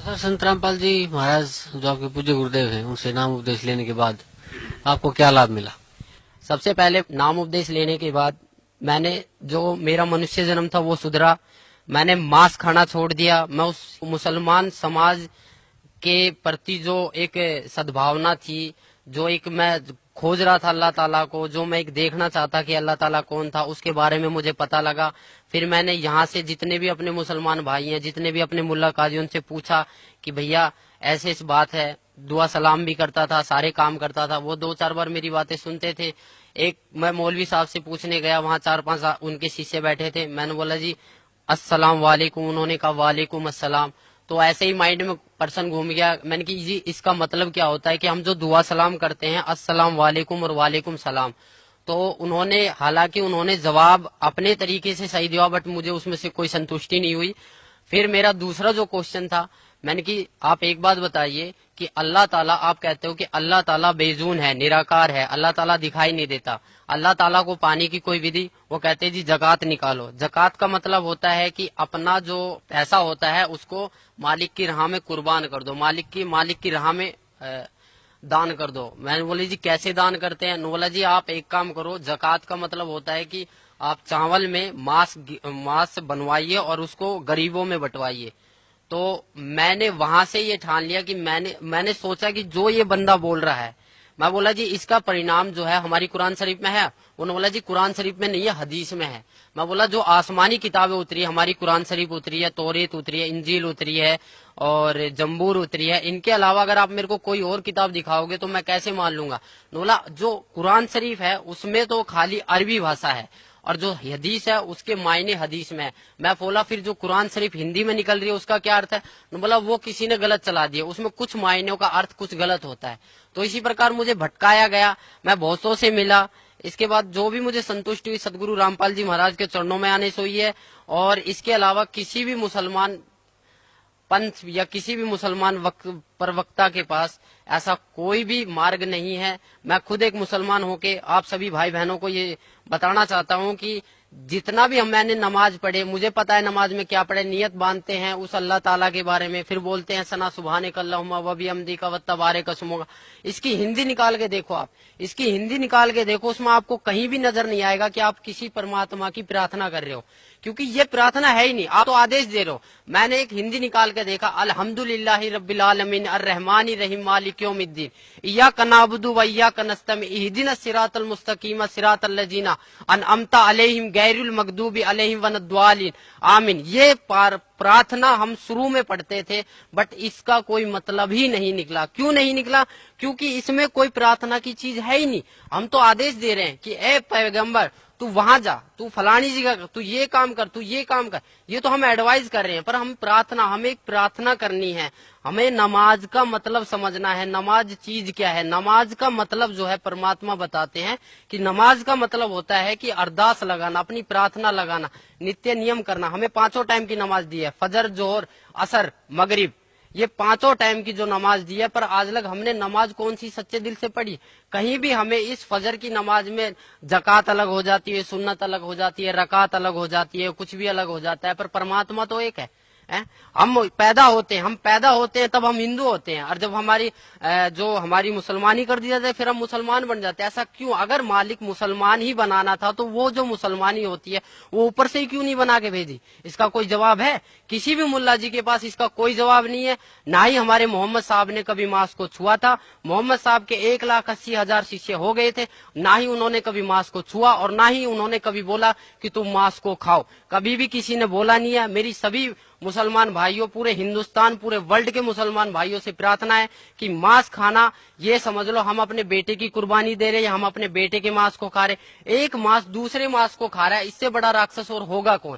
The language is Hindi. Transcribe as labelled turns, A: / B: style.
A: सर संत रामपाल जी महाराज जो आपके पूज्य गुरुदेव हैं, उनसे नाम उपदेश लेने के बाद आपको क्या लाभ मिला?
B: सबसे पहले नाम उपदेश लेने के बाद मैंने जो मेरा मनुष्य जन्म था वो सुधरा। मैंने मांस खाना छोड़ दिया। मैं उस मुसलमान समाज के प्रति जो एक सद्भावना थी, जो एक मैं खोज रहा था अल्लाह ताला को, जो मैं एक देखना चाहता कि अल्लाह ताला कौन था, उसके बारे में मुझे पता लगा। फिर मैंने यहाँ से जितने भी अपने मुसलमान भाई हैं, जितने भी अपने मुल्ला काजी, उनसे पूछा कि भैया ऐसे इस बात है। दुआ सलाम भी करता था, सारे काम करता था। वो 2-4 बार मेरी बातें सुनते थे। एक मैं मौलवी साहब से पूछने गया, वहाँ 4-5 उनके शिष्य बैठे थे। मैंने बोला जी अस्सलाम वालेकुम, उन्होंने कहा वालेकुम अस्सलाम। तो ऐसे ही माइंड में पर्सन घूम गया। मैंने कि जी इसका मतलब क्या होता है कि हम जो दुआ सलाम करते हैं अस्सलाम वालेकुम और वालेकुम सलाम। तो उन्होंने, हालांकि उन्होंने जवाब अपने तरीके से सही दिया, बट मुझे उसमें से कोई संतुष्टि नहीं हुई। फिर मेरा दूसरा जो क्वेश्चन था, मैंने कि आप एक बात बताइए कि अल्लाह ताला, आप कहते हो कि अल्लाह ताला बेजून है, निराकार है, अल्लाह ताला दिखाई नहीं देता, अल्लाह ताला को पाने की कोई विधि? वो कहते हैं जी जकात निकालो। जकात का मतलब होता है कि अपना जो पैसा होता है उसको मालिक की राह में कुर्बान कर दो, मालिक की राह में दान कर दो। मैंने बोली जी कैसे दान करते हैं? बोला जी आप एक काम करो, जकात का मतलब होता है कि आप चावल में मांस बनवाइए और उसको गरीबों में बंटवाइए। तो मैंने वहां से ये ठान लिया कि मैंने सोचा कि जो ये बंदा बोल रहा है, मैं बोला जी इसका परिणाम जो है हमारी कुरान शरीफ में है? उन्होंने बोला जी कुरान शरीफ में नहीं है, हदीस में है। मैं बोला जो आसमानी किताबें उतरी है, हमारी कुरान शरीफ उतरी है, तौरेत उतरी है, इंजील उतरी है और जम्बूर उतरी है, इनके अलावा अगर आप मेरे को कोई और किताब दिखाओगे तो मैं कैसे मान लूंगा? बोला जो कुरान शरीफ है उसमें तो खाली अरबी भाषा है और जो हदीस है उसके मायने हदीस में है। मैं बोला फिर जो कुरान शरीफ हिंदी में निकल रही है उसका क्या अर्थ है? बोला वो किसी ने गलत चला दिया, उसमें कुछ मायनों का अर्थ कुछ गलत होता है। तो इसी प्रकार मुझे भटकाया गया। मैं बहुतों से मिला। इसके बाद जो भी मुझे संतुष्टि हुई सदगुरु रामपाल जी महाराज के चरणों में आने से हुई है। और इसके अलावा किसी भी मुसलमान पंथ या किसी भी मुसलमान प्रवक्ता के पास ऐसा कोई भी मार्ग नहीं है। मैं खुद एक मुसलमान होके आप सभी भाई बहनों को ये बताना चाहता हूँ कि जितना भी मैंने नमाज पढ़े, मुझे पता है नमाज में क्या पढ़े, नियत बांधते हैं उस अल्लाह ताला के बारे में, फिर बोलते हैं सना सुबहानक अल्लाहुम्मा व बिहम्दिका व तबारक अस्मुका। इसकी हिंदी निकाल के देखो, आप इसकी हिंदी निकाल के देखो, उसमें आपको कहीं भी नजर नहीं आएगा कि आप किसी परमात्मा की प्रार्थना कर रहे हो, क्योंकि ये प्रार्थना है ही नहीं, आप तो आदेश दे रहे हो। मैंने एक हिंदी निकाल के देखा, अल्हम्दुलिल्लाहि रब्बिल आलमीन अर्रहमानिर रहीम मालिक यौमिद्दीन इय्याका नअबुदु व इय्याका नस्तईन इहदिनस सिरातल मुस्तकीम सिरातल लजीना अनअमता अलैहिम गैरुल मगदूबी अलैहिम वनद्वालिन आमीन। ये प्रार्थना हम शुरू में पढ़ते थे, बट इसका कोई मतलब ही नहीं निकला। क्यों नहीं निकला? क्योंकि इसमें कोई प्रार्थना की चीज है ही नहीं। हम तो आदेश दे रहे हैं कि ए पैगंबर तू वहां जा, तू फलानी जगह, तू ये काम कर, तू ये काम कर, ये तो हम एडवाइस कर रहे हैं। पर हमें एक प्रार्थना करनी है। हमें नमाज का मतलब समझना है। नमाज चीज क्या है? नमाज का मतलब जो है परमात्मा बताते हैं कि नमाज का मतलब होता है कि अरदास लगाना, अपनी प्रार्थना लगाना, नित्य नियम करना। हमें 5 टाइम की नमाज दी है, फजर, जोहर, असर, मगरिब, ये 5 टाइम की जो नमाज दी है। पर आज लग हमने नमाज कौन सी सच्चे दिल से पढ़ी? कहीं भी हमें इस फजर की नमाज में जकात अलग हो जाती है, सुन्नत अलग हो जाती है, रकात अलग हो जाती है, कुछ भी अलग हो जाता है, पर परमात्मा तो एक है। हम पैदा होते हैं तब हम हिंदू होते हैं, और जब हमारी मुसलमानी कर दी जाती है फिर हम मुसलमान बन जाते हैं। ऐसा क्यों? अगर मालिक मुसलमान ही बनाना था तो वो जो मुसलमानी होती है वो ऊपर से ही क्यों नहीं बना के भेजी? इसका कोई जवाब है? किसी भी मुल्ला जी के पास इसका कोई जवाब नहीं है। ना ही हमारे मोहम्मद साहब ने कभी मांस को छुआ था। मोहम्मद साहब के 1,80,000 शिष्य हो गए थे, ना ही उन्होंने कभी मांस को छुआ और ना ही उन्होंने कभी बोला कि तुम मांस को खाओ। कभी भी किसी ने बोला नहीं है। मेरी सभी मुसलमान भाइयों, पूरे हिंदुस्तान, पूरे वर्ल्ड के मुसलमान भाइयों से प्रार्थना है कि मांस खाना, ये समझ लो हम अपने बेटे की कुर्बानी दे रहे हैं, हम अपने बेटे के मांस को खा रहे। एक मांस दूसरे मांस को खा रहा है, इससे बड़ा राक्षस और होगा कौन?